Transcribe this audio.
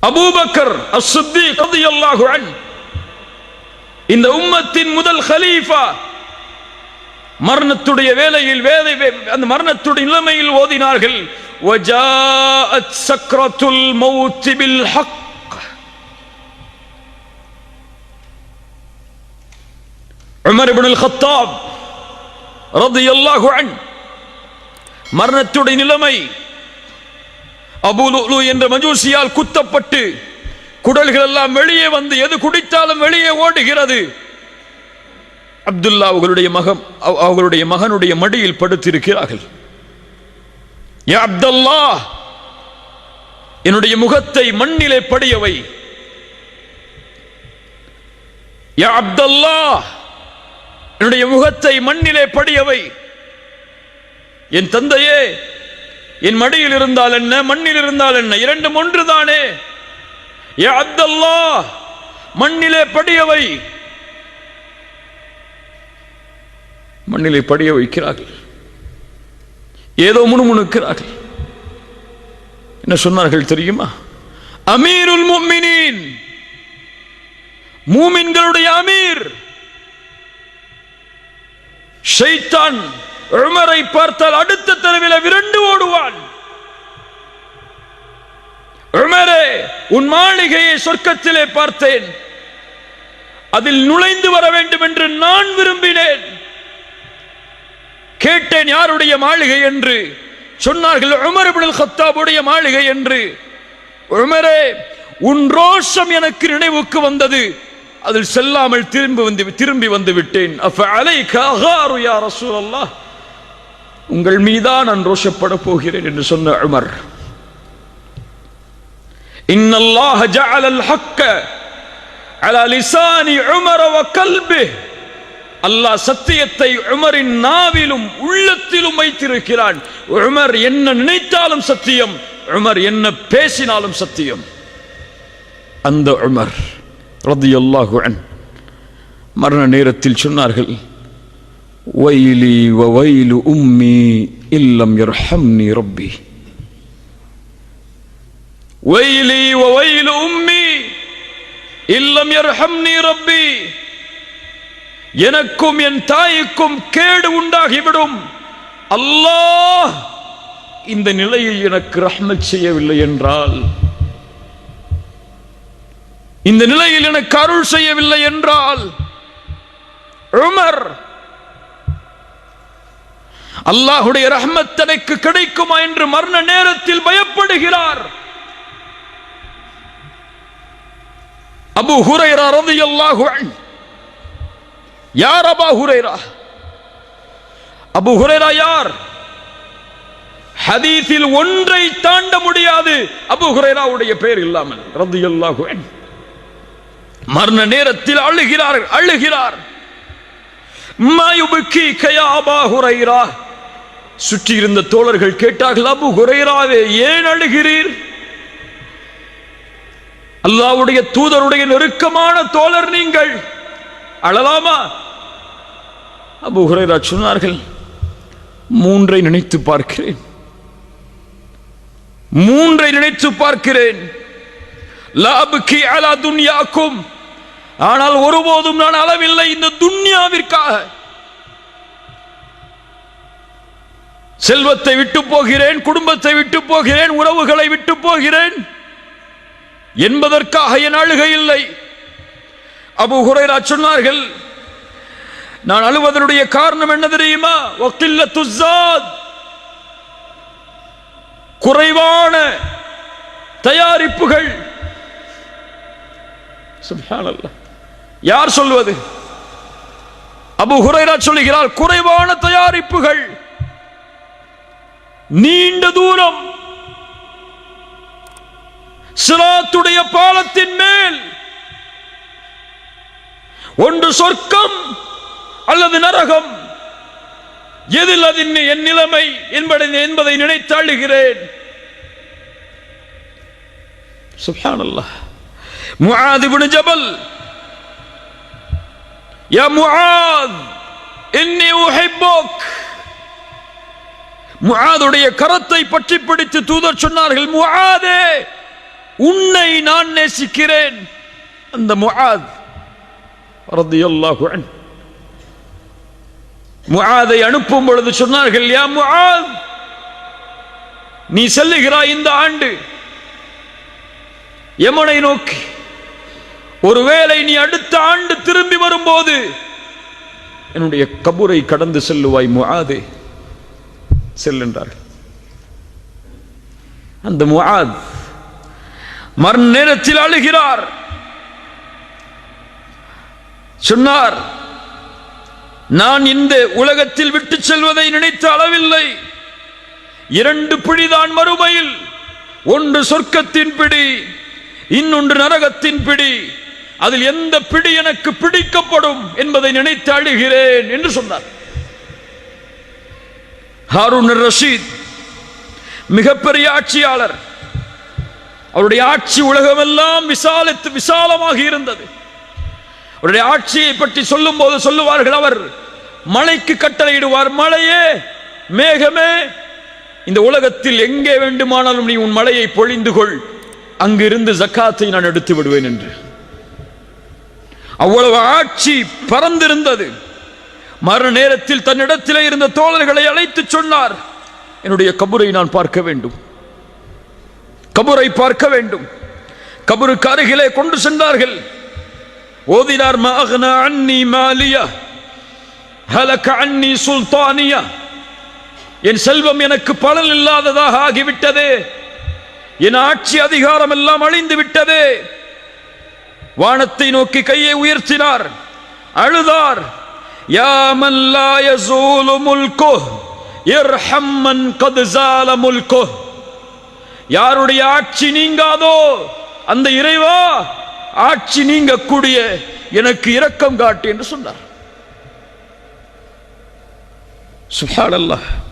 Abu Bakr அஸ்-சித்தீக் ரலியல்லாஹு அன்ஹு இந்த உம்மத்தின் முதல் கலீஃபா மரணத்துடைய வேளையில் அந்த மரணத்துடைய நிலைமையில் ஓதினார்கள் வஜாஅத் சக்ரத்துல் மௌத் bill Haq. Umar ibn Al-Khattab ரலியல்லாஹு அன்ஹு மரணத்துடைய நிலைமை, அபூ லுலு என்ற மஜூசியால் குத்தப்பட்டு குடல்கள் எல்லாம் வெளியே வந்து எது குடித்தாலும் வெளியே ஓடுகிறது. அப்துல்லா அவர்களுடைய மகனுடைய மடியில் படுத்திருக்கிறார்கள். யா அப்துல்லா, என்னுடைய முகத்தை மண்ணிலே படியவை. யா அப்துல்லா, என்னுடைய முகத்தை மண்ணிலே படியவை. என் தந்தையே, என் மடியில் இருந்தால் என்ன, மண்ணில் இருந்தால் என்ன, இரண்டும் ஒன்றுதானே. யா அப்துல்லா, மண்ணிலே படியவை. மண்ணிலே படிய வைக்கிறார்கள். ஏதோ முணுமுணுக்கிறார்கள். என்ன சொன்னார்கள் தெரியுமா? அமீருல் முஃமினீன், மூமின்களுடைய அமீர். ஷைத்தான் உமரை பார்த்தால் அடுத்த தெருவில் விரண்டு ஓடுவான். உமரே, உன் மாளிகையை சொர்க்கத்திலே பார்த்தேன், அதில் நுழைந்து வர வேண்டும் என்று நான் விரும்பினேன். கேட்டேன் யாருடைய மாளிகை என்று. சொன்னார்கள் உமர் இப்னு அல்-கத்தாபுடைய மாளிகை என்று. உமரே, உன் ரோஷம் எனக்கு நினைவுக்கு வந்தது, அதில் செல்லாமல் திரும்பி வந்து விட்டேன். அஃபஅலைக அகாரு யா ரசூலல்லாஹ், உங்கள் மீதான் நான் ரோஷப்பட போகிறேன் என்று சொன்ன உமர். இன்னல்லாஹ ஜஅலல் ஹக்க அலா லிசானி உமர் வ கல்பிஹ், அல்லாஹ் சத்தியத்தை உமரின் நாவிலும் உள்ளத்திலும் வைத்திருக்கிறான். உமர் என்ன நினைத்தாலும் சத்தியம், உமர் என்ன பேசினாலும் சத்தியம். அந்த உமர் ரலியல்லாஹு அன்ஹு மரண நேரத்தில் சொன்னார்கள், வைலி வ வைலு உம்மி இல்லம் யர்ஹம்னி ரப்பி. வைலி வ வைலு உம்மி இல்லம் யர்ஹம்னி ரப்பி. எனக்கும் என் தாய்க்கும் கேடு உண்டாகிவிடும், அல்லாஹ் இந்த நிலையில் எனக்கு ரஹ்மத் செய்யவில்லை என்றால், இந்த நிலையில் எனக்கு அருள் செய்யவில்லை என்றால். உமர் அல்லாஹ்வுடைய ரஹ்மத் தனக்கு கிடைக்குமா என்று மரண நேரத்தில் பயப்படுகிறார். அபூ ஹுரைரா ரலியல்லாஹு அன்ஹு, யார் அபூ ஹுரைரா? அபூ ஹுரைரா யார்? ஹதீஸில் ஒன்றை தாண்ட முடியாது அபூ ஹுரைராவுடைய பெயர் இல்லாமல் ரலியல்லாஹு அன்ஹு. மரண நேரத்தில் அழுகிறார். மா யுபகீக யா அபூ ஹுரைரா. சுற்றி இருந்த தோழர்கள் கேட்டார்கள், அபூ ஹுரைராவே ஏன் அழுகிறீர்? அல்லாஹ்வுடைய தூதருடைய நெருக்கமான தோழர் நீங்கள், அழலாமா? அபூ ஹுரைரா சொன்னார்கள், மூன்றை நினைத்து பார்க்கிறேன். லா அப்கி அலா துன்யாக்கும், ஆனால் ஒருபோதும் நான் அளவில்லை இந்த துன்யாவிற்காக. செல்வத்தை விட்டு போகிறேன், குடும்பத்தை விட்டு போகிறேன், உறவுகளை விட்டு போகிறேன் என்பதற்காக என் அழுகை இல்லை. அபூ ஹுரைரா சொன்னார்கள், நான் அழுவதனுடைய காரணம் என்ன தெரியுமா? வக்கில்லத்து ஸாத், குறைவான தயாரிப்புகள். சுப்ஹானல்லாஹ், யார் சொல்வது? அபூ ஹுரைரா சொல்லுகிறார், குறைவான தயாரிப்புகள், நீண்ட தூரம், சிராத்துடைய பாலத்தின் மேல், ஒன்று சொர்க்கம் அல்லது நரகம், எதில் அது என் நிலைமை என்பதை நினைத்து அழுகிறேன். சுப்ஹானல்லாஹ். முஆத் இப்னு ஜபல், யா முஆத் இன்னி உஹிப்புக். முஆதுடைய கரத்தை பற்றி பிடித்து தூதர் சொன்னார்கள், முஆதே உன்னை நான் நேசிக்கிறேன். அந்த முஆத் ரலியல்லாஹு அன்ஹு முஆதை அனுப்பும் பொழுது சொன்னார்கள், யா முஆத், நீ செல்லுகிறாய் இந்த ஆண்டு யமனை நோக்கி. ஒருவேளை நீ அடுத்த ஆண்டு திரும்பி வரும்போது என்னுடைய கபரை கடந்து செல்லுவாய் முஆதே, செல்லுன்றார்கள். அந்த முஆத் மரண நேரத்தில் அழுகிறார். சொன்னார், நான் இந்த உலகத்தில் விட்டு செல்வதை நினைத்த அளவில்லை. 2 பிடிதான் மறுமையில், ஒன்று சொர்க்கத்தின் பிடி, இன்னொன்று நரகத்தின் பிடி. அதில் எந்த பிடி எனக்கு பிடிக்கப்படும் என்பதை நினைத்து அழுகிறேன் என்று சொன்னார். ஹாரூன் ரஷீத் மிகப்பெரிய ஆட்சியாளர். அவருடைய ஆட்சி உலகமெல்லாம் விசாலமாக இருந்தது. அவருடைய ஆட்சியை பற்றி சொல்லும் போது சொல்லுவார்கள், அவர் மழைக்கு கட்டளையிடுவார், மழையே, மேகமே, இந்த உலகத்தில் எங்கே வேண்டுமானாலும் நீ உன் மழையை பொழிந்து கொள், அங்கிருந்து ஜக்காத்தை நான் எடுத்து விடுவேன் என்று. அவ்வளவு ஆட்சி பறந்திருந்தது. மரண நேரத்தில் தன்னிடத்திலே இருந்த தோழர்களை அழைத்து சொன்னார், என்னுடைய கபரை நான் பார்க்க வேண்டும், கபரை பார்க்க வேண்டும். கபருக்கு அருகிலே கொண்டு சென்றார்கள். ஓதினார், மா அக்னா அன்னி மாலியா ஹலக அன்னி சுல்தானியா, என் செல்வம் எனக்கு பலன் இல்லாததாக ஆகிவிட்டதே, என் ஆட்சி அதிகாரம் எல்லாம் அழிந்து விட்டதே. வானத்தை நோக்கி கையை உயர்த்தினார், அழுதார். யா மன் லா யஸூலு முல்கு இர்ஹம் மன் கத் ஸால முல்கு, யாருடைய ஆட்சி நீங்காதோ அந்த இறைவா, ஆட்சி நீங்கக்கூடிய எனக்கு இரக்கம் காட்டு என்று சொன்னார். சுப்ஹானல்லாஹ்.